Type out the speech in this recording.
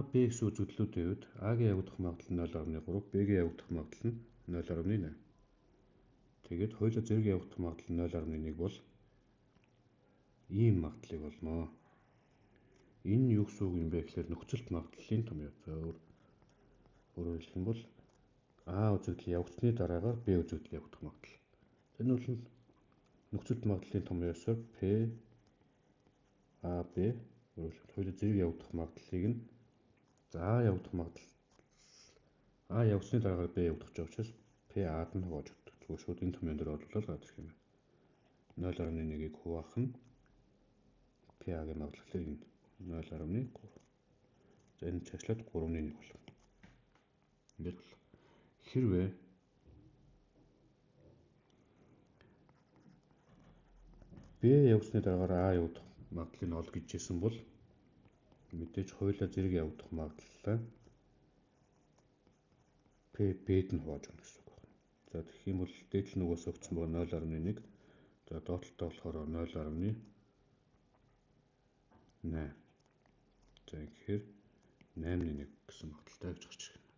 Б гэсэн үзэгдлүүдийн үед А-гийн явагдах магадлал нь 0.3, Б-гийн явагдах магадлал нь 0.8. Тэгээд хоёулаа зэрэг явагдах магадлал нь 0.1 бол ийм магадлалыг олноо. Энэ нь юу гэсэн үг юм бэ гэхээр нөхцөлт магадлалын томьёо. За өөрөөр хэлэх юм бол А үзэгдэл явагдсны дараагаар Б үзэгдэл явагдах магадлал. Энэ бол нөхцөлт магадлалын томьёосоор P А Б хоёулаа зэрэг явагдах магадлалыг нь А явагдах магадлал А явагдсны дараагаар Б явагдах гэж учраас P А-д нь хувааж өгдөг. Зүгээр шууд энэ томьёон дээр оруулаад гарч ирэх юм байна. 0.1-ийг хуваах нь P А-гийн магадлалыг нь 0.3. За энэ цаашлаад 3.1 болох. Ингээд бол хэрвээ Б явагдсны дараагаар А явагдах магадлалыг ол гэж хэлсэн бол мэдээж хоёулаа зэрэг явагдах магадлалаа P Б-д нь хувааж өгнө гэсэн үг байна. За тэгэх юм бол дээдл нь угаасаа өгсөн байгаа 0.1. За доотлолтоо болохоор 0.8. За тэгэхээр 8.1 гэсэн магадлалтай гэж гарч ирнэ.